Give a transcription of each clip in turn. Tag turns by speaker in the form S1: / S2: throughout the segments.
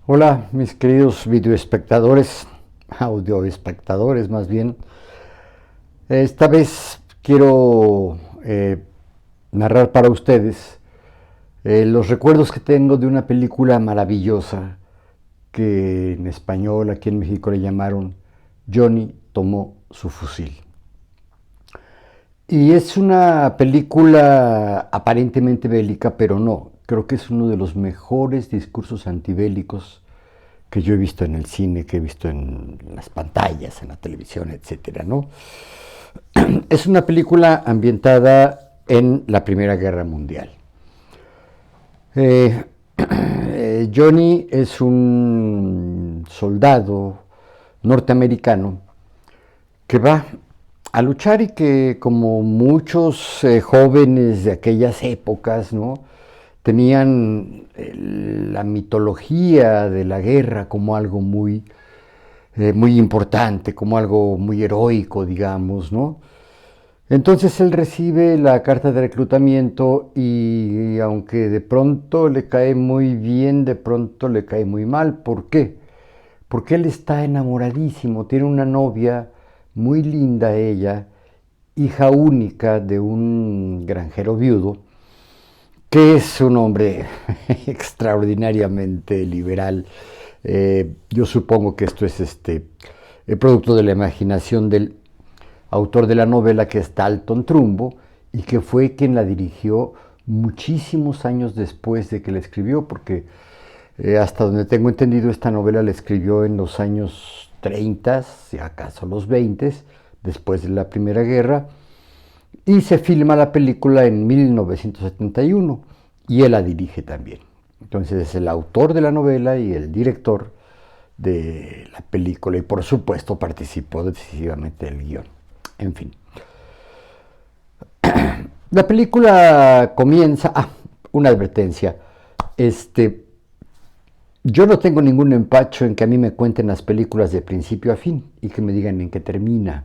S1: Hola, mis queridos videoespectadores, audioespectadores más bien. Esta vez quiero narrar para ustedes los recuerdos que tengo de una película maravillosa que en español aquí en México le llamaron Johnny tomó su fusil. Y es una película aparentemente bélica, pero no. Creo que es uno de los mejores discursos antibélicos que yo he visto en el cine, que he visto en las pantallas, en la televisión, etcétera, ¿no? Es una película ambientada en la Primera Guerra Mundial. Eh, Johnny es un soldado norteamericano que va a luchar y que, como muchos jóvenes de aquellas épocas, ¿no? Tenían la mitología de la guerra como algo muy importante, como algo muy heroico, digamos, ¿no? Entonces él recibe la carta de reclutamiento y aunque de pronto le cae muy bien, de pronto le cae muy mal. ¿Por qué? Porque él está enamoradísimo, tiene una novia muy linda ella, hija única de un granjero viudo, que es un hombre extraordinariamente liberal. Yo supongo que esto es el producto de la imaginación del autor de la novela, que es Dalton Trumbo, y que fue quien la dirigió muchísimos años después de que la escribió, porque hasta donde tengo entendido esta novela la escribió en los años 30, si acaso los 20, después de la Primera Guerra, y se filma la película en 1971 y él la dirige también. Entonces es el autor de la novela y el director de la película y por supuesto participó decisivamente del guión. En fin. La película comienza... una advertencia. Yo no tengo ningún empacho en que a mí me cuenten las películas de principio a fin y que me digan en qué termina.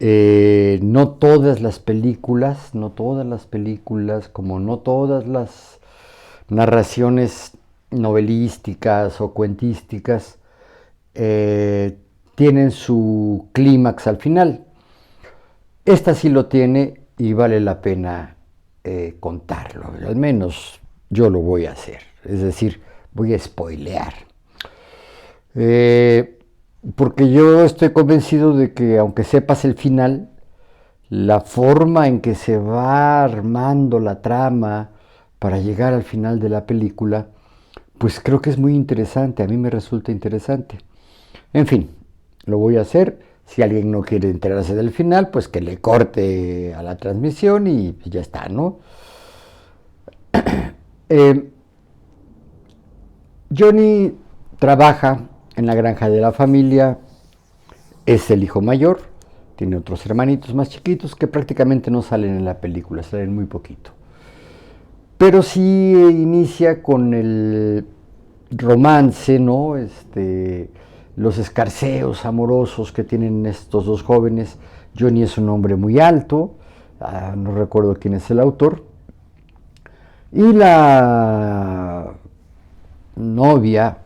S1: No todas las películas, como no todas las narraciones novelísticas o cuentísticas, tienen su clímax al final. Esta sí lo tiene y vale la pena contarlo. Al menos yo lo voy a hacer. Es decir, voy a spoilear. Porque yo estoy convencido de que aunque sepas el final, la forma en que se va armando la trama para llegar al final de la película, pues creo que es muy interesante, a mí me resulta interesante. En fin, lo voy a hacer. Si alguien no quiere enterarse del final, pues que le corte a la transmisión y ya está, ¿no? Eh, Johnny trabaja en la granja de la familia, es el hijo mayor, tiene otros hermanitos más chiquitos que prácticamente no salen en la película, salen muy poquito. Pero sí inicia con el romance, ¿no? Los escarceos amorosos que tienen estos dos jóvenes. Johnny es un hombre muy alto, no recuerdo quién es el autor, y la novia,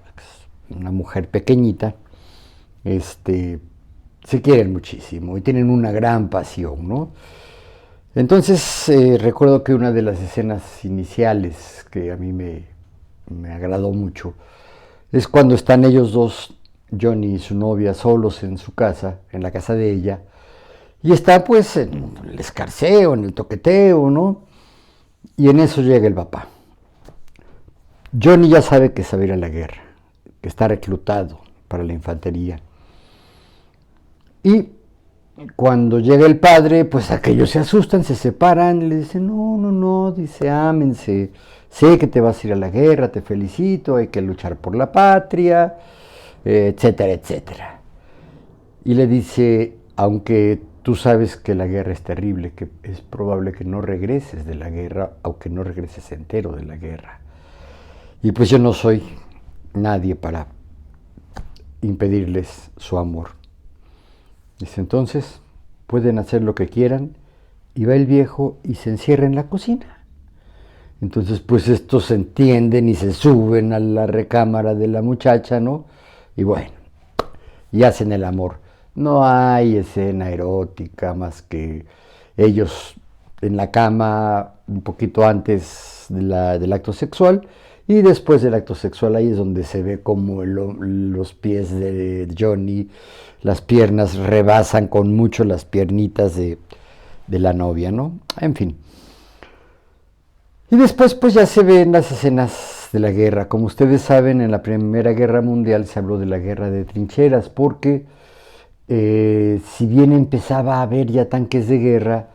S1: una mujer pequeñita, se quieren muchísimo y tienen una gran pasión, ¿no? Entonces recuerdo que una de las escenas iniciales que a mí me agradó mucho es cuando están ellos dos, Johnny y su novia, solos en su casa, en la casa de ella, y está pues en el escarceo, en el toqueteo, ¿no? Y en eso llega el papá. Johnny ya sabe que se va a ir a la guerra, que está reclutado para la infantería. Y cuando llega el padre, pues aquellos se asustan, se separan y le dicen, no, no, no, dice, ámense, sé que te vas a ir a la guerra, te felicito, hay que luchar por la patria, etcétera, etcétera. Y le dice, aunque tú sabes que la guerra es terrible, que es probable que no regreses de la guerra, aunque no regreses entero de la guerra. Y pues yo no soy nadie para impedirles su amor. Dice, entonces, pueden hacer lo que quieran. Y va el viejo y se encierra en la cocina. Entonces, pues estos se entienden y se suben a la recámara de la muchacha, ¿no? Y bueno, y hacen el amor. No hay escena erótica más que ellos en la cama un poquito antes del acto sexual, y después del acto sexual ahí es donde se ve como los pies de Johnny, las piernas rebasan con mucho las piernitas de la novia, ¿no? En fin. Y después pues ya se ven las escenas de la guerra. Como ustedes saben, en la Primera Guerra Mundial se habló de la guerra de trincheras porque si bien empezaba a haber ya tanques de guerra,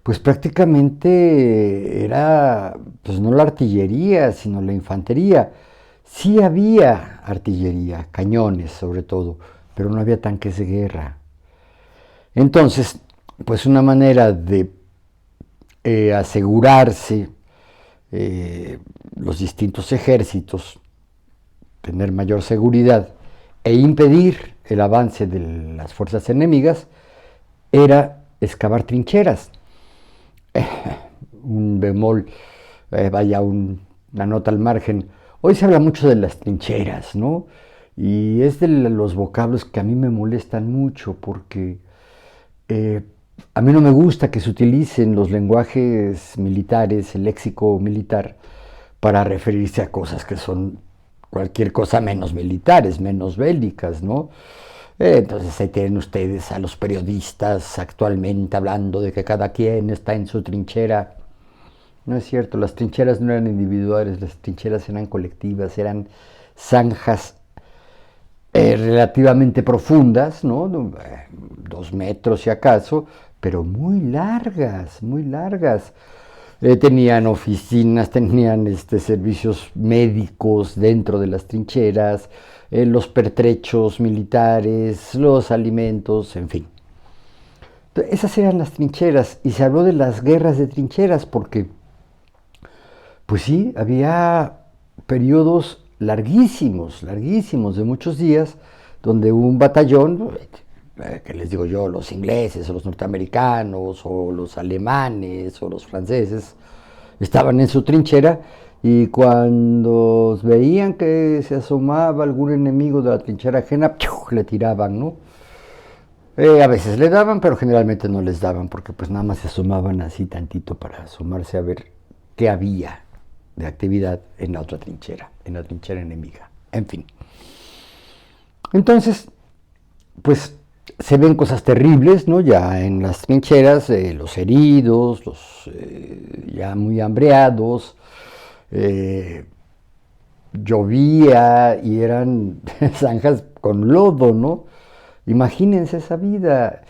S1: pues prácticamente era pues no la artillería, sino la infantería. Sí había artillería, cañones sobre todo, pero no había tanques de guerra. Entonces, pues una manera de asegurarse los distintos ejércitos, tener mayor seguridad e impedir el avance de las fuerzas enemigas, era excavar trincheras. Un bemol, una nota al margen. Hoy se habla mucho de las trincheras, ¿no? Y es de los vocablos que a mí me molestan mucho porque a mí no me gusta que se utilicen los lenguajes militares, el léxico militar, para referirse a cosas que son cualquier cosa menos militares, menos bélicas, ¿no? Entonces ahí tienen ustedes a los periodistas actualmente hablando de que cada quien está en su trinchera. No es cierto, las trincheras no eran individuales, las trincheras eran colectivas, eran zanjas relativamente profundas, ¿no? 2 metros si acaso, pero muy largas, muy largas. Tenían oficinas, tenían servicios médicos dentro de las trincheras, los pertrechos militares, los alimentos, en fin. Esas eran las trincheras y se habló de las guerras de trincheras porque, pues sí, había periodos larguísimos, larguísimos, de muchos días, donde un batallón, que les digo yo, los ingleses o los norteamericanos o los alemanes o los franceses, estaban en su trinchera y cuando veían que se asomaba algún enemigo de la trinchera ajena, le tiraban, ¿no? A veces le daban, pero generalmente no les daban, porque pues nada más se asomaban así tantito para asomarse a ver qué había de actividad en la otra trinchera, en la trinchera enemiga. En fin. Entonces, pues se ven cosas terribles, ¿no? Ya en las trincheras, los heridos, los ya muy hambreados, llovía y eran zanjas con lodo, ¿no? Imagínense esa vida.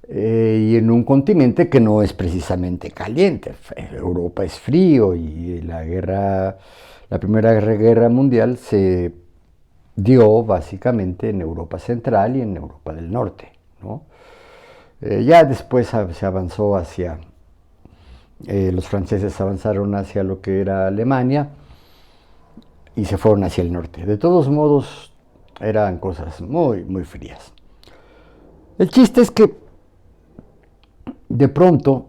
S1: Y en un continente que no es precisamente caliente. Europa es frío y la Primera Guerra Mundial se dio básicamente en Europa Central y en Europa del Norte, ¿no? Ya después se avanzó los franceses avanzaron hacia lo que era Alemania y se fueron hacia el norte. De todos modos, eran cosas muy, muy frías. El chiste es que de pronto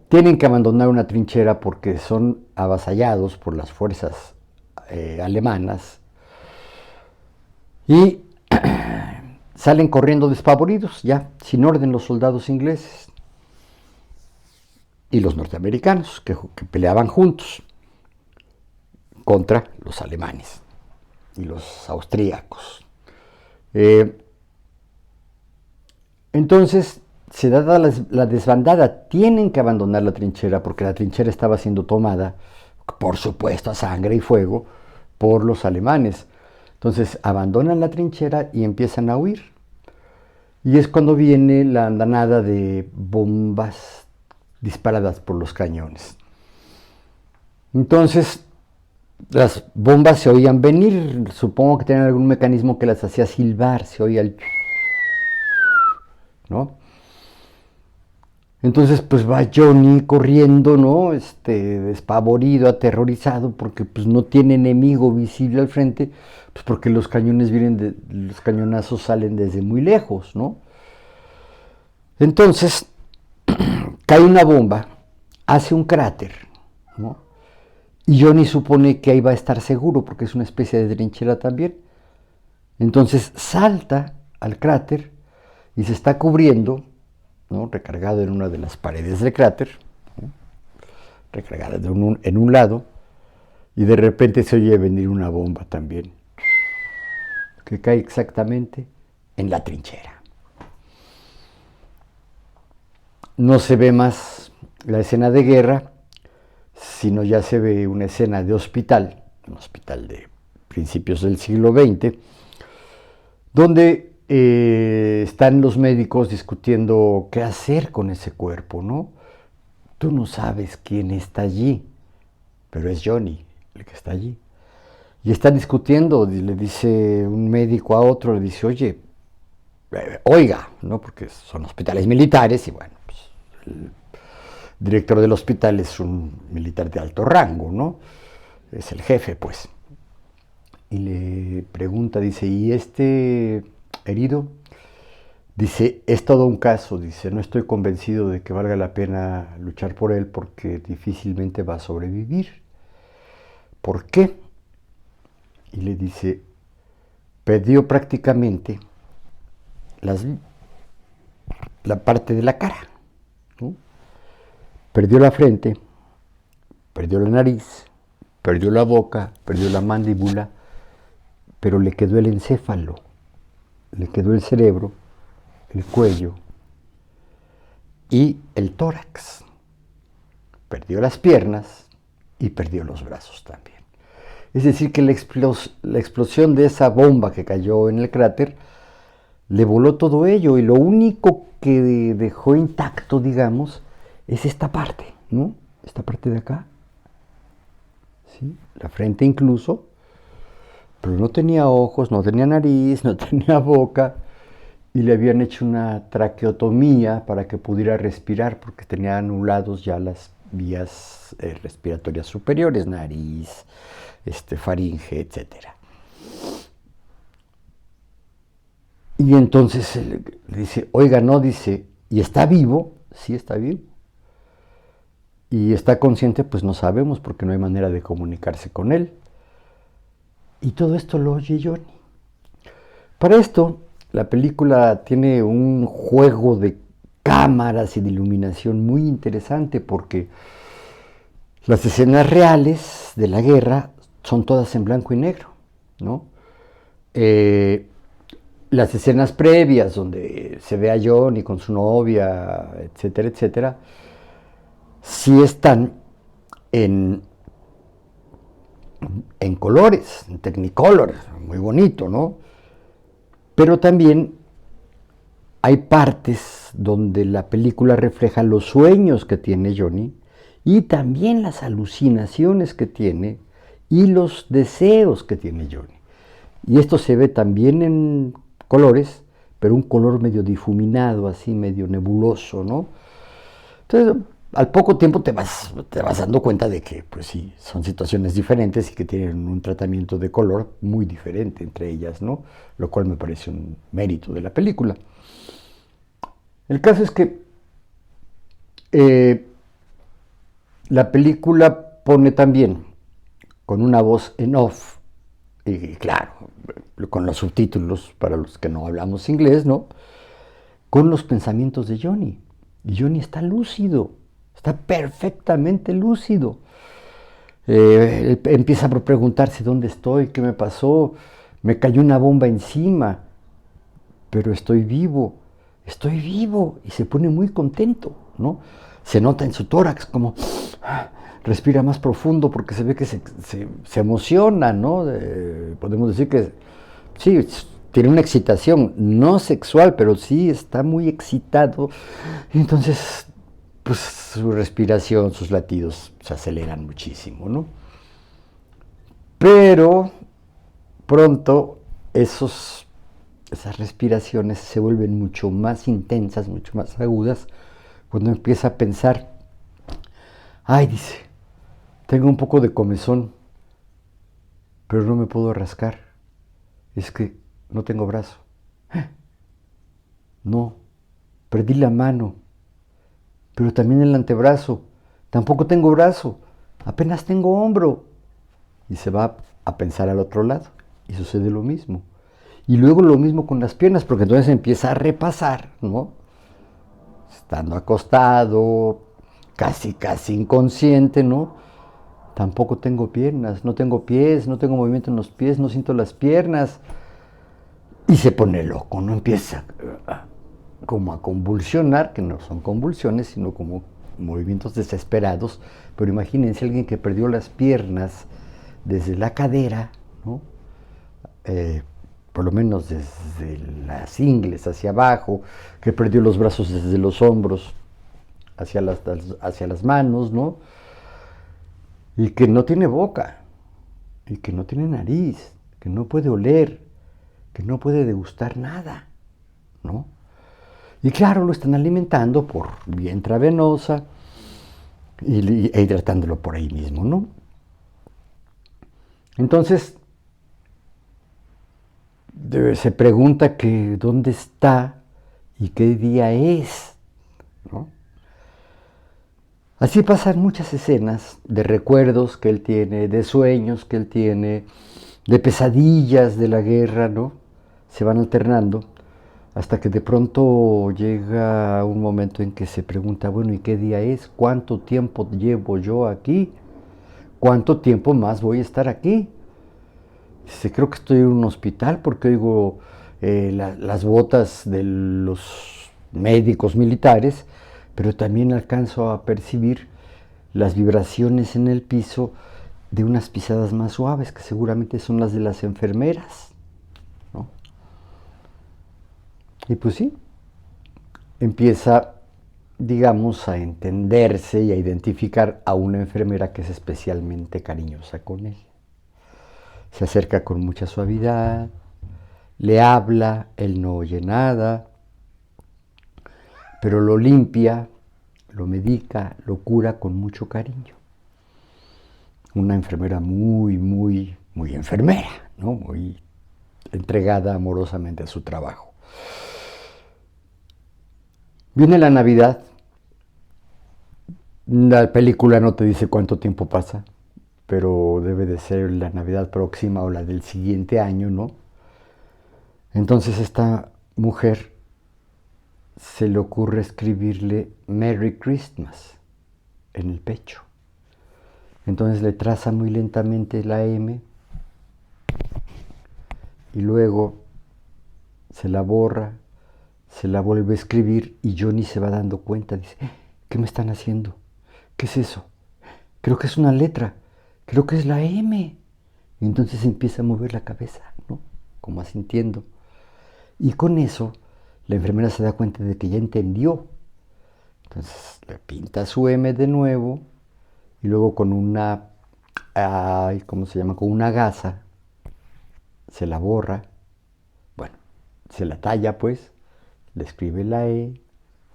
S1: tienen que abandonar una trinchera porque son avasallados por las fuerzas alemanas y salen corriendo despavoridos, ya sin orden, los soldados ingleses y los norteamericanos que peleaban juntos contra los alemanes y los austríacos. Entonces se da la desbandada, tienen que abandonar la trinchera porque la trinchera estaba siendo tomada, por supuesto, a sangre y fuego por los alemanes. Entonces abandonan la trinchera y empiezan a huir. Y es cuando viene la andanada de bombas disparadas por los cañones. Entonces las bombas se oían venir, supongo que tenían algún mecanismo que las hacía silbar, se oía el... ¿no? Entonces pues va Johnny corriendo, ¿no? Despavorido, aterrorizado, porque pues no tiene enemigo visible al frente, pues porque los cañones los cañonazos salen desde muy lejos, ¿no? Entonces cae una bomba, hace un cráter, ¿no? Y Johnny supone que ahí va a estar seguro porque es una especie de trinchera también. Entonces salta al cráter y se está cubriendo, ¿no? Recargado en una de las paredes del cráter, ¿no? Recargada en un lado, y de repente se oye venir una bomba también, que cae exactamente en la trinchera. No se ve más la escena de guerra, sino ya se ve una escena de hospital, un hospital de principios del siglo XX, donde están los médicos discutiendo qué hacer con ese cuerpo, ¿no? Tú no sabes quién está allí, pero es Johnny el que está allí. Y están discutiendo, le dice un médico a otro, le dice, oye, oiga, ¿no? Porque son hospitales militares y bueno, pues, el director del hospital es un militar de alto rango, ¿no? Es el jefe, pues. Y le pregunta, dice, ¿y este herido? Dice, es todo un caso, dice, no estoy convencido de que valga la pena luchar por él porque difícilmente va a sobrevivir. ¿Por qué? Y le dice, perdió prácticamente la parte de la cara, ¿no? Perdió la frente, perdió la nariz, perdió la boca, perdió la mandíbula, pero le quedó el encéfalo, le quedó el cerebro, el cuello y el tórax. Perdió las piernas y perdió los brazos también. Es decir, que la explosión de esa bomba que cayó en el cráter le voló todo ello y lo único que dejó intacto, digamos, es esta parte, ¿no? Esta parte de acá, ¿sí? La frente incluso, pero no tenía ojos, no tenía nariz, no tenía boca y le habían hecho una traqueotomía para que pudiera respirar porque tenía anulados ya las vías respiratorias superiores, nariz, faringe, etcétera. Y entonces le dice, oiga, no, dice, ¿y está vivo? Sí, está vivo. Y está consciente, pues no sabemos, porque no hay manera de comunicarse con él. Y todo esto lo oye Johnny. Para esto, la película tiene un juego de cámaras y de iluminación muy interesante, porque las escenas reales de la guerra son todas en blanco y negro, ¿no? Las escenas previas donde se ve a Johnny con su novia, etcétera, etcétera, sí están en, en colores, en Technicolor, muy bonito, ¿no? Pero también hay partes donde la película refleja los sueños que tiene Johnny y también las alucinaciones que tiene y los deseos que tiene Johnny. Y esto se ve también en colores, pero un color medio difuminado, así medio nebuloso, ¿no? Entonces, al poco tiempo te vas dando cuenta de que, pues sí, son situaciones diferentes y que tienen un tratamiento de color muy diferente entre ellas, ¿no? Lo cual me parece un mérito de la película. El caso es que la película pone también con una voz en off, y claro, con los subtítulos para los que no hablamos inglés, ¿no? Con los pensamientos de Johnny. Y Johnny está lúcido, está perfectamente lúcido. Él empieza por preguntarse dónde estoy, qué me pasó, me cayó una bomba encima, pero estoy vivo, y se pone muy contento, ¿no? Se nota en su tórax como respira más profundo porque se ve que se emociona, ¿no? Podemos decir que sí, tiene una excitación, no sexual, pero sí está muy excitado. Y entonces, pues su respiración, sus latidos se aceleran muchísimo, ¿no? Pero pronto esas respiraciones se vuelven mucho más intensas, mucho más agudas, cuando empieza a pensar, ay, dice, tengo un poco de comezón, pero no me puedo rascar, es que no tengo brazo. No, perdí la mano, pero también el antebrazo, tampoco tengo brazo, apenas tengo hombro. Y se va a pensar al otro lado. Y sucede lo mismo. Y luego lo mismo con las piernas, porque entonces empieza a repasar, ¿no? Estando acostado, casi inconsciente, ¿no? Tampoco tengo piernas, no tengo pies, no tengo movimiento en los pies, no siento las piernas. Y se pone loco, ¿no? Empieza como a convulsionar, que no son convulsiones, sino como movimientos desesperados. Pero imagínense alguien que perdió las piernas desde la cadera, ¿no? Por lo menos desde las ingles hacia abajo, que perdió los brazos desde los hombros hacia las manos, ¿no? Y que no tiene boca, y que no tiene nariz, que no puede oler, que no puede degustar nada, ¿no? Y claro, lo están alimentando por vía intravenosa e hidratándolo por ahí mismo, ¿no? Entonces, se pregunta que dónde está y qué día es, ¿no? Así pasan muchas escenas de recuerdos que él tiene, de sueños que él tiene, de pesadillas de la guerra, ¿no? Se van alternando hasta que de pronto llega un momento en que se pregunta, bueno, ¿y qué día es? ¿Cuánto tiempo llevo yo aquí? ¿Cuánto tiempo más voy a estar aquí? Dice, creo que estoy en un hospital porque oigo las botas de los médicos militares, pero también alcanzo a percibir las vibraciones en el piso de unas pisadas más suaves, que seguramente son las de las enfermeras, ¿no? Y pues sí, empieza, digamos, a entenderse y a identificar a una enfermera que es especialmente cariñosa con él. Se acerca con mucha suavidad, le habla, él no oye nada, pero lo limpia, lo medica, lo cura con mucho cariño. Una enfermera muy enfermera, ¿no? Muy entregada amorosamente a su trabajo. Viene la Navidad. La película no te dice cuánto tiempo pasa, pero debe de ser la Navidad próxima o la del siguiente año, ¿no? Entonces esta mujer se le ocurre escribirle Merry Christmas en el pecho. Entonces le traza muy lentamente la M y luego se la borra, se la vuelve a escribir y Johnny se va dando cuenta, dice, ¿qué me están haciendo? ¿Qué es eso? Creo que es una letra, creo que es la M. Y entonces empieza a mover la cabeza, ¿no? Como asintiendo. Y con eso la enfermera se da cuenta de que ya entendió. Entonces le pinta su M de nuevo y luego con una, ¿cómo se llama? Con una gasa se la borra. Bueno, se la talla pues, le escribe la E,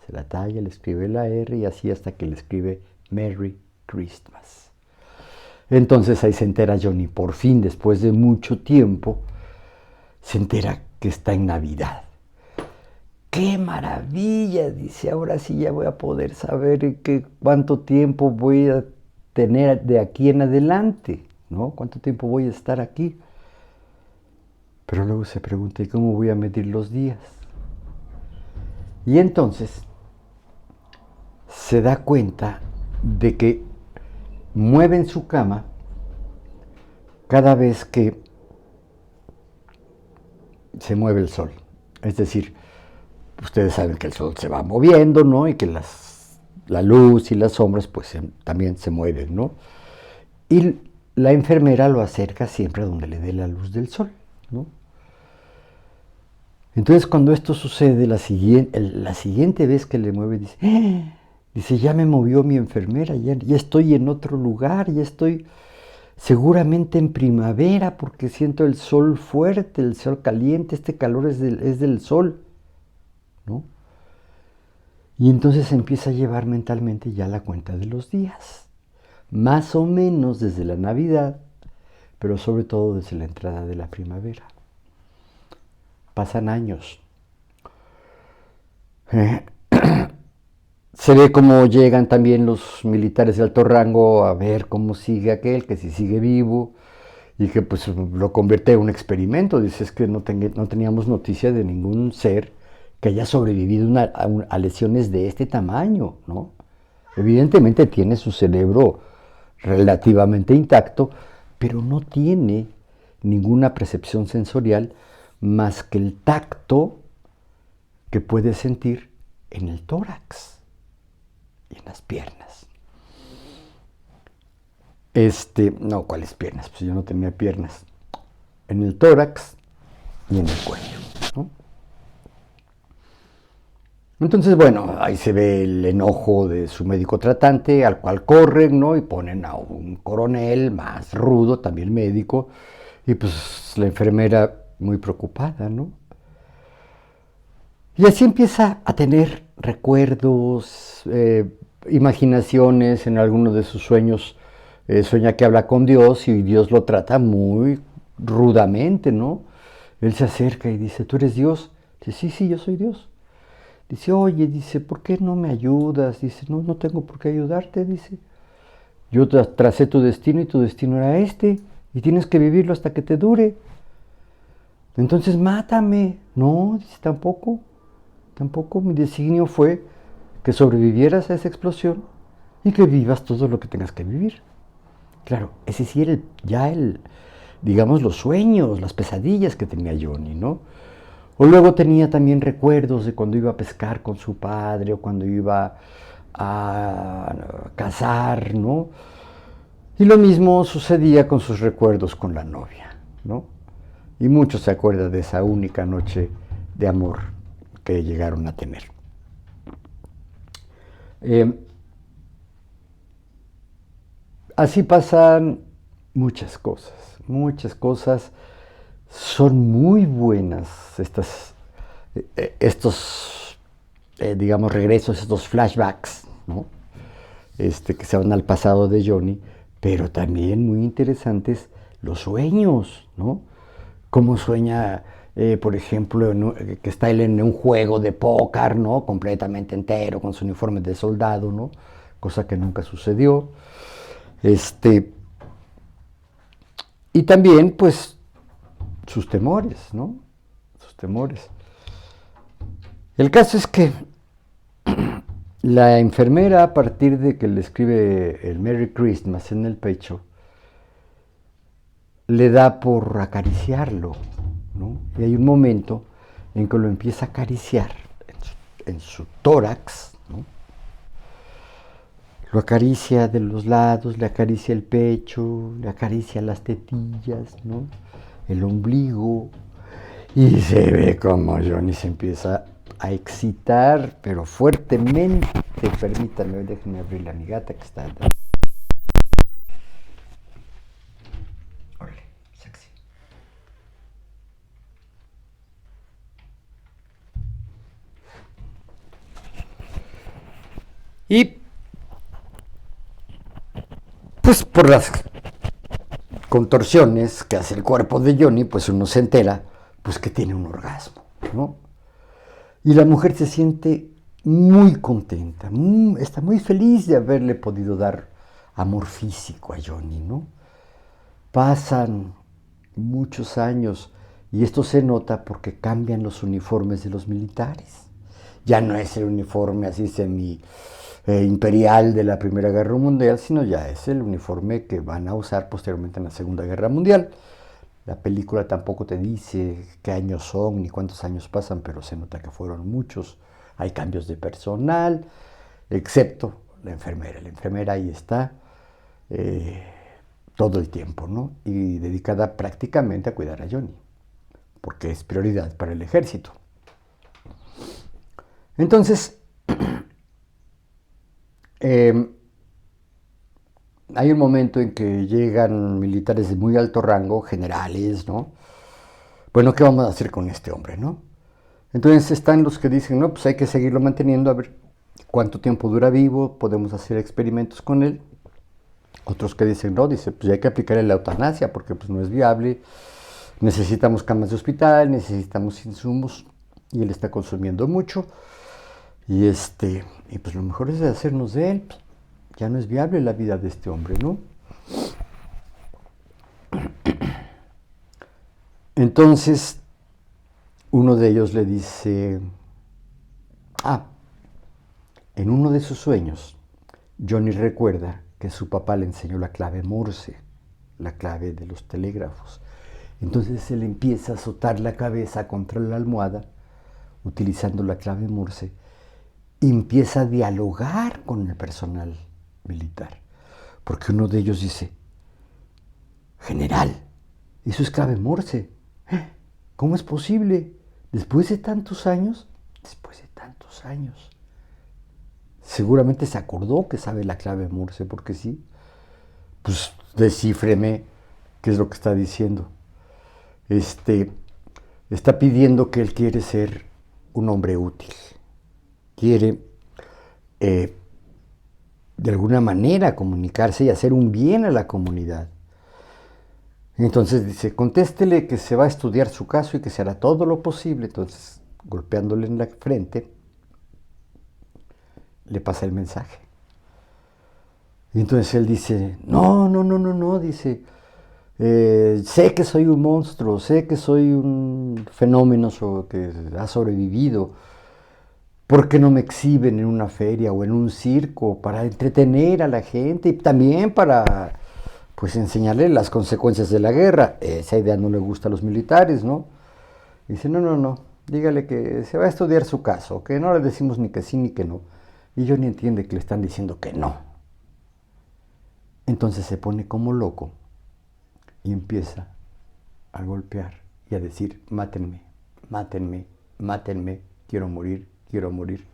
S1: se la talla, le escribe la R y así hasta que le escribe Merry Christmas. Entonces ahí se entera Johnny, por fin, después de mucho tiempo, se entera que está en Navidad. ¡Qué maravilla! Dice, ahora sí ya voy a poder saber cuánto tiempo voy a tener de aquí en adelante, ¿no? ¿Cuánto tiempo voy a estar aquí? Pero luego se pregunta, ¿y cómo voy a medir los días? Y entonces se da cuenta de que mueve en su cama cada vez que se mueve el sol. Es decir, ustedes saben que el sol se va moviendo, ¿no? Y que la luz y las sombras pues también se mueven, ¿no? Y la enfermera lo acerca siempre a donde le dé la luz del sol, ¿no? Entonces cuando esto sucede, la siguiente vez que le mueve, dice, ya me movió mi enfermera, ya estoy en otro lugar, ya estoy seguramente en primavera porque siento el sol fuerte, el sol caliente, este calor es del sol, ¿no? Y entonces empieza a llevar mentalmente ya la cuenta de los días, más o menos desde la Navidad, pero sobre todo desde la entrada de la primavera. Pasan años. Se ve cómo llegan también los militares de alto rango a ver cómo sigue aquel, que si sigue vivo, y que pues lo convierte en un experimento. Dice, es que no teníamos noticia de ningún ser que haya sobrevivido a lesiones de este tamaño, ¿no? Evidentemente tiene su cerebro relativamente intacto, pero no tiene ninguna percepción sensorial más que el tacto que puede sentir en el tórax y en las piernas. No, ¿cuáles piernas? Pues yo no tenía piernas. En el tórax y en el cuello, ¿no? Entonces, bueno, ahí se ve el enojo de su médico tratante, al cual corren, ¿no? Y ponen a un coronel más rudo, también médico, y pues la enfermera muy preocupada, ¿no? Y así empieza a tener recuerdos, imaginaciones. En alguno de sus sueños sueña que habla con Dios y Dios lo trata muy rudamente, ¿no? Él se acerca y dice, ¿tú eres Dios? Dice, sí, sí, yo soy Dios. Dice, oye, dice, ¿por qué no me ayudas? Dice, no, no tengo por qué ayudarte, dice. Yo tracé tu destino y tu destino era este, y tienes que vivirlo hasta que te dure. Entonces mátame. No, dice, tampoco. Tampoco mi designio fue que sobrevivieras a esa explosión y que vivas todo lo que tengas que vivir. Claro, ese sí era digamos, los sueños, las pesadillas que tenía Johnny, ¿no? O luego tenía también recuerdos de cuando iba a pescar con su padre o cuando iba a cazar, ¿no? Y lo mismo sucedía con sus recuerdos con la novia, ¿no? Y muchos se acuerdan de esa única noche de amor que llegaron a tener. Eh, Así pasan muchas cosas, muchas cosas. Son muy buenas estos, digamos, regresos, estos flashbacks, ¿no? Que se van al pasado de Johnny, pero también muy interesantes los sueños, ¿no? Cómo sueña, por ejemplo, que está él en un juego de póker, ¿no? Completamente entero, con su uniforme de soldado, ¿no? Cosa que nunca sucedió. Este, y también, pues, sus temores, ¿no? Sus temores. El caso es que la enfermera, a partir de que le escribe el Merry Christmas en el pecho, le da por acariciarlo, ¿no? Y hay un momento en que lo empieza a acariciar en su tórax, ¿no? Lo acaricia de los lados, le acaricia el pecho, le acaricia las tetillas, ¿no? El ombligo. Y se ve como Johnny se empieza a excitar, pero fuertemente. Permítanme, déjenme abrir a mi gata que está. Órale, sexy. Y pues por las contorsiones que hace el cuerpo de Johnny, pues uno se entera pues que tiene un orgasmo, ¿no? Y la mujer se siente muy contenta, está muy feliz de haberle podido dar amor físico a Johnny, ¿no? Pasan muchos años y esto se nota porque cambian los uniformes de los militares. Ya no es el uniforme así semi imperial de la Primera Guerra Mundial, sino ya es el uniforme que van a usar posteriormente en la Segunda Guerra Mundial. La película tampoco te dice qué años son ni cuántos años pasan, pero se nota que fueron muchos. Hay cambios de personal, excepto la enfermera. La enfermera ahí está todo el tiempo, ¿no? Y dedicada prácticamente a cuidar a Johnny, porque es prioridad para el ejército. Entonces, hay un momento en que llegan militares de muy alto rango, generales, ¿no? Bueno, ¿qué vamos a hacer con este hombre, no? Entonces están los que dicen, no, pues hay que seguirlo manteniendo, a ver cuánto tiempo dura vivo, podemos hacer experimentos con él. Otros que dicen, no, dice, pues ya hay que aplicarle la eutanasia porque pues no es viable, necesitamos camas de hospital, necesitamos insumos y él está consumiendo mucho. Y pues lo mejor es hacernos de él. Ya no es viable la vida de este hombre, ¿no? Entonces, uno de ellos le dice, ah, en uno de sus sueños, Johnny recuerda que su papá le enseñó la clave Morse, la clave de los telégrafos. Entonces él empieza a azotar la cabeza contra la almohada, utilizando la clave Morse, y empieza a dialogar con el personal militar. Porque uno de ellos dice, general, eso es clave Morse. ¿Cómo es posible? Después de tantos años, seguramente se acordó que sabe la clave Morse, porque sí. Pues descífreme qué es lo que está diciendo. Está pidiendo que él quiere ser un hombre útil. Quiere, de alguna manera, comunicarse y hacer un bien a la comunidad. Entonces dice, contéstele que se va a estudiar su caso y que se hará todo lo posible. Entonces, golpeándole en la frente, le pasa el mensaje. Y entonces él dice, no, dice, sé que soy un monstruo, sé que soy un fenómeno que ha sobrevivido. ¿Por qué no me exhiben en una feria o en un circo para entretener a la gente y también para pues enseñarle las consecuencias de la guerra? Esa idea no le gusta a los militares, ¿no? Dice, no, dígale que se va a estudiar su caso, que no le decimos ni que sí ni que no. Y Johnny entiende que le están diciendo que no. Entonces se pone como loco y empieza a golpear y a decir, mátenme, mátenme, mátenme, quiero morir, quiero morir.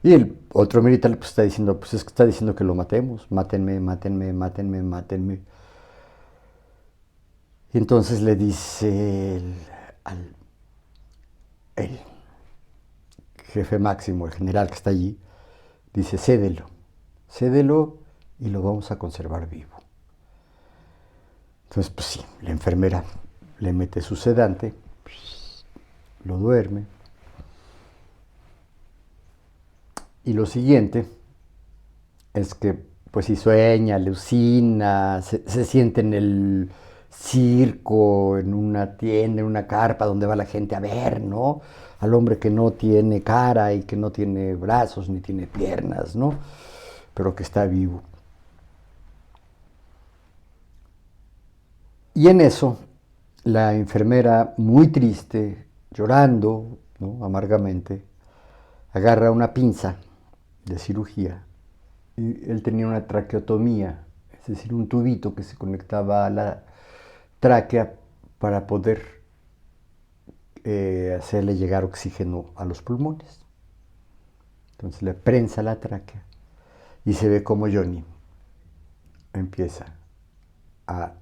S1: Y el otro militar pues está diciendo, pues es que está diciendo que lo matemos, mátenme, mátenme, mátenme, mátenme. Y entonces le dice el jefe máximo, el general que está allí, dice, cédelo y lo vamos a conservar vivo. Entonces, pues sí, la enfermera le mete su sedante, lo duerme. Y lo siguiente es que, pues si sueña, alucina, se siente en el circo, en una tienda, en una carpa donde va la gente a ver, ¿no? Al hombre que no tiene cara y que no tiene brazos ni tiene piernas, ¿no? Pero que está vivo. Y en eso, la enfermera, muy triste, llorando, ¿no? Amargamente, agarra una pinza de cirugía. Y él tenía una traqueotomía, es decir, un tubito que se conectaba a la tráquea para poder hacerle llegar oxígeno a los pulmones. Entonces le prensa la tráquea y se ve como Johnny empieza a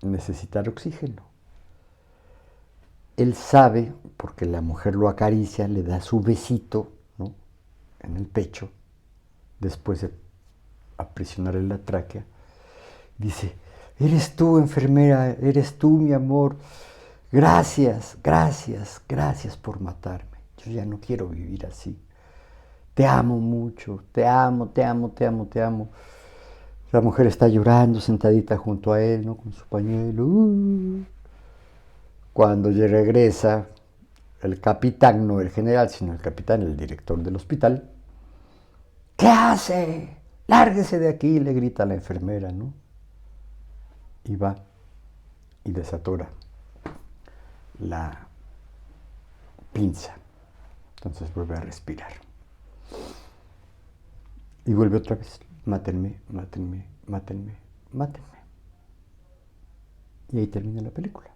S1: necesitar oxígeno. Él sabe, porque la mujer lo acaricia, le da su besito, ¿no?, en el pecho, después de aprisionarle la tráquea. Dice, eres tú, enfermera, eres tú, mi amor. Gracias, gracias, gracias por matarme. Yo ya no quiero vivir así. Te amo mucho, te amo, te amo, te amo, te amo. La mujer está llorando sentadita junto a él, ¿no?, con su pañuelo. Cuando regresa el capitán, no el general, sino el capitán, el director del hospital, ¿qué hace? Lárguese de aquí, le grita a la enfermera, ¿no? Y va y desatora la pinza. Entonces vuelve a respirar. Y vuelve otra vez, mátenme, mátenme, mátenme, mátenme. Y ahí termina la película.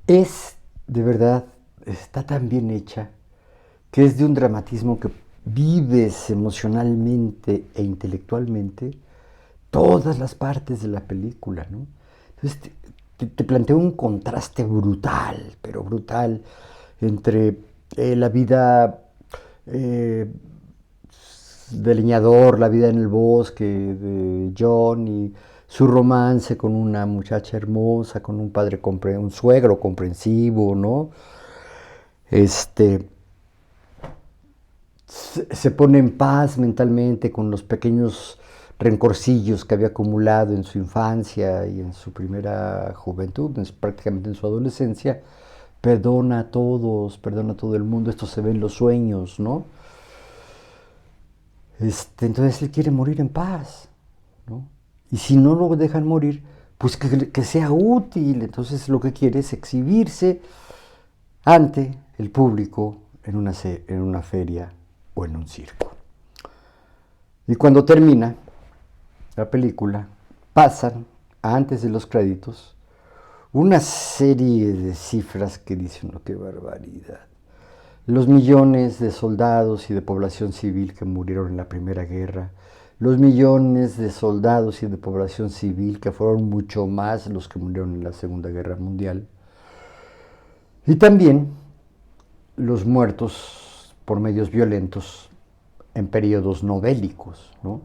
S1: Es, de verdad, está tan bien hecha, que es de un dramatismo que vives emocionalmente e intelectualmente todas las partes de la película, ¿no? Entonces te plantea un contraste brutal, pero brutal, entre la vida de leñador, la vida en el bosque de John y su romance con una muchacha hermosa, con un padre, un suegro comprensivo, ¿no? se pone en paz mentalmente con los pequeños rencorcillos que había acumulado en su infancia y en su primera juventud, prácticamente en su adolescencia, perdona a todos, perdona a todo el mundo, esto se ve en los sueños, ¿no? Entonces él quiere morir en paz, ¿no? Y si no lo dejan morir, pues que sea útil. Entonces lo que quiere es exhibirse ante el público en una feria o en un circo. Y cuando termina la película, pasan, antes de los créditos, una serie de cifras que dicen, oh, qué barbaridad. Los millones de soldados y de población civil que murieron en la Primera Guerra, los millones de soldados y de población civil que fueron mucho más los que murieron en la Segunda Guerra Mundial, y también los muertos por medios violentos en periodos no bélicos, ¿no?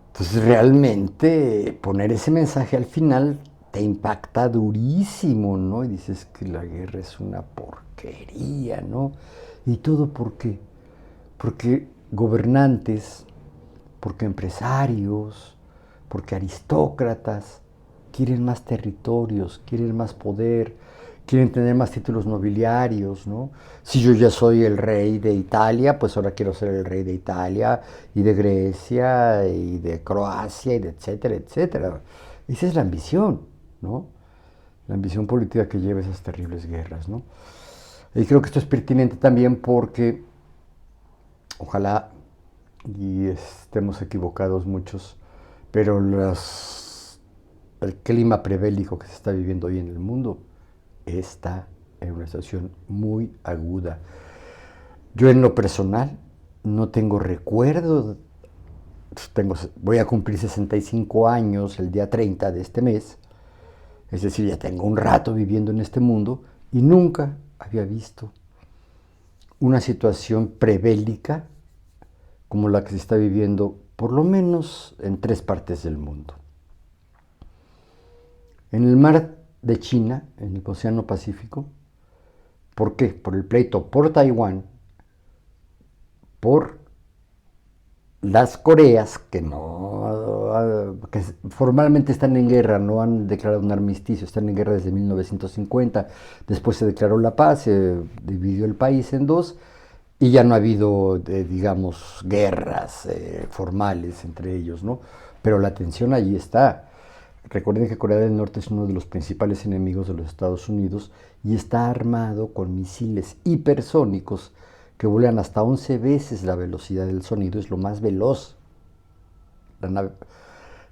S1: Entonces realmente poner ese mensaje al final te impacta durísimo, ¿no? Y dices que la guerra es una porquería, ¿no? ¿Y todo por qué? Porque gobernantes, porque empresarios, porque aristócratas quieren más territorios, quieren más poder, quieren tener más títulos nobiliarios, ¿no? Si yo ya soy el rey de Italia, pues ahora quiero ser el rey de Italia y de Grecia y de Croacia y de etcétera, etcétera. Esa es la ambición, ¿no? La ambición política que lleva esas terribles guerras, ¿no? Y creo que esto es pertinente también porque ojalá y estemos equivocados muchos, pero el clima prebélico que se está viviendo hoy en el mundo está en una situación muy aguda. Yo en lo personal no tengo recuerdo, voy a cumplir 65 años el día 30 de este mes, es decir, ya tengo un rato viviendo en este mundo y nunca había visto una situación prebélica como la que se está viviendo por lo menos en 3 partes del mundo. En el mar de China, en el Océano Pacífico, ¿por qué? Por el pleito por Taiwán, por las Coreas, que formalmente están en guerra, no han declarado un armisticio, están en guerra desde 1950, después se declaró la paz, se dividió el país en dos, y ya no ha habido, digamos, guerras formales entre ellos, ¿no? Pero la tensión allí está. Recuerden que Corea del Norte es uno de los principales enemigos de los Estados Unidos y está armado con misiles hipersónicos que vuelan hasta 11 veces la velocidad del sonido, es lo más veloz, la nave,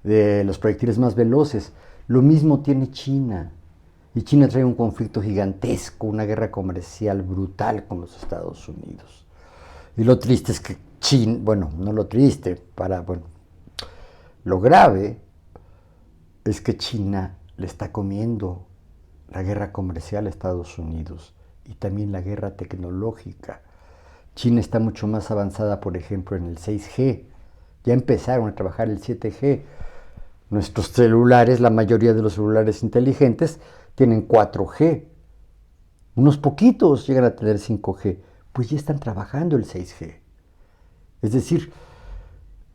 S1: de los proyectiles más veloces. Lo mismo tiene China. Y China trae un conflicto gigantesco, una guerra comercial brutal con los Estados Unidos. Y lo triste es que China, bueno, no lo triste, lo grave es que China le está comiendo la guerra comercial a Estados Unidos y también la guerra tecnológica. China está mucho más avanzada, por ejemplo, en el 6G. Ya empezaron a trabajar el 7G. Nuestros celulares, la mayoría de los celulares inteligentes, tienen 4G. Unos poquitos llegan a tener 5G. Pues ya están trabajando el 6G. Es decir,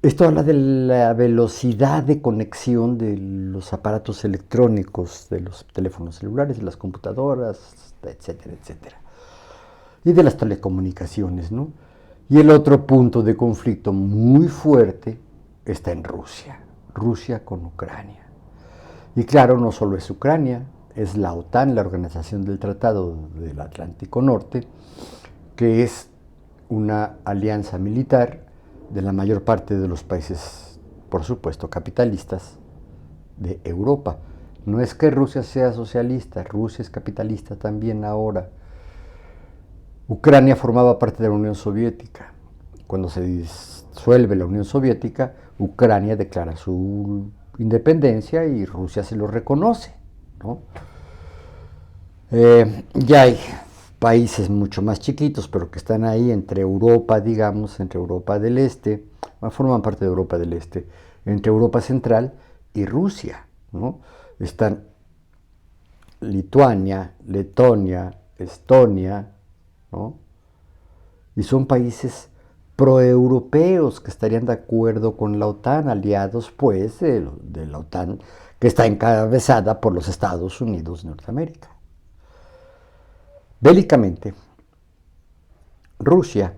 S1: esto habla de la velocidad de conexión de los aparatos electrónicos, de los teléfonos celulares, de las computadoras, etcétera, etcétera. Y de las telecomunicaciones, ¿no? Y el otro punto de conflicto muy fuerte está en Rusia. Rusia con Ucrania. Y claro, no solo es Ucrania, es la OTAN, la Organización del Tratado del Atlántico Norte, que es una alianza militar de la mayor parte de los países, por supuesto, capitalistas de Europa. No es que Rusia sea socialista, Rusia es capitalista también ahora. Ucrania formaba parte de la Unión Soviética. Cuando se disuelve la Unión Soviética, Ucrania declara su independencia y Rusia se lo reconoce, ¿no? Ya hay países mucho más chiquitos, pero que están ahí entre Europa, digamos, entre Europa del Este, forman parte de Europa del Este, entre Europa Central y Rusia, ¿no? Están Lituania, Letonia, Estonia, ¿no? y son países proeuropeos que estarían de acuerdo con la OTAN, aliados pues de la OTAN que está encabezada por los Estados Unidos de Norteamérica. Bélicamente, Rusia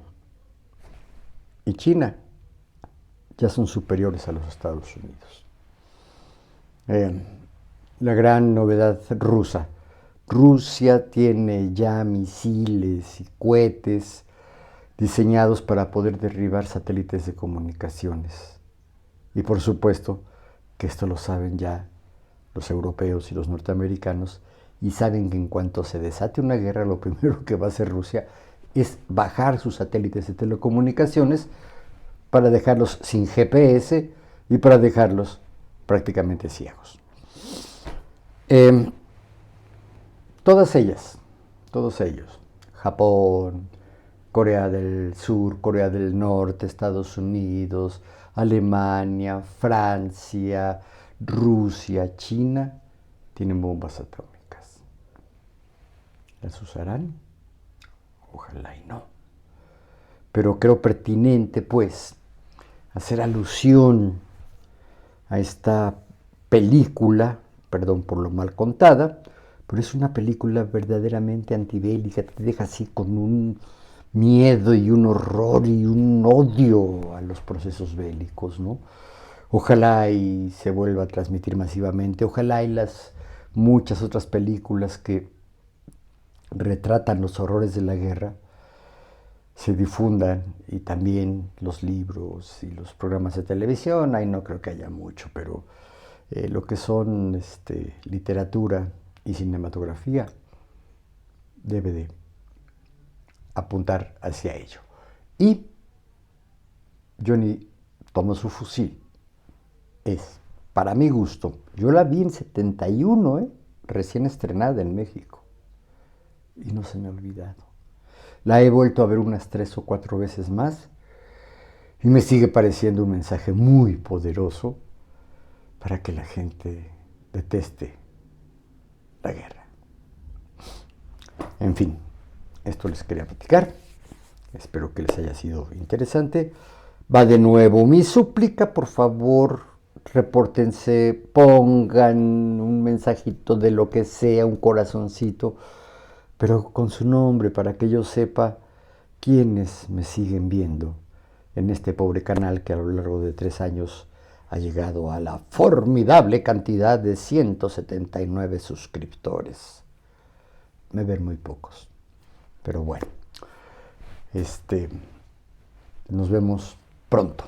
S1: y China ya son superiores a los Estados Unidos. La gran novedad rusa. Rusia tiene ya misiles y cohetes diseñados para poder derribar satélites de comunicaciones. Y por supuesto que esto lo saben ya los europeos y los norteamericanos, y saben que en cuanto se desate una guerra, lo primero que va a hacer Rusia es bajar sus satélites de telecomunicaciones para dejarlos sin GPS y para dejarlos prácticamente ciegos. Todas ellas, todos ellos, Japón, Corea del Sur, Corea del Norte, Estados Unidos, Alemania, Francia, Rusia, China, tienen bombas atómicas. ¿Las usarán? Ojalá y no. Pero creo pertinente, pues, hacer alusión a esta película, perdón por lo mal contada, pero es una película verdaderamente antibélica, te deja así con un miedo y un horror y un odio a los procesos bélicos, ¿no? Ojalá y se vuelva a transmitir masivamente, ojalá y las muchas otras películas que retratan los horrores de la guerra se difundan, y también los libros y los programas de televisión. Ahí no creo que haya mucho, pero lo que son literatura y cinematografía debe de apuntar hacia ello. Y Johnny toma su fusil. Es, para mi gusto, yo la vi en 71, recién estrenada en México, y no se me ha olvidado. La he vuelto a ver unas 3 o 4 veces más y me sigue pareciendo un mensaje muy poderoso para que la gente deteste la guerra. En fin, esto les quería platicar. Espero que les haya sido interesante. Va de nuevo mi súplica, por favor, repórtense, pongan un mensajito de lo que sea, un corazoncito, pero con su nombre para que yo sepa quiénes me siguen viendo en este pobre canal que a lo largo de 3 años ha llegado a la formidable cantidad de 179 suscriptores. Me ven muy pocos, pero bueno, nos vemos pronto.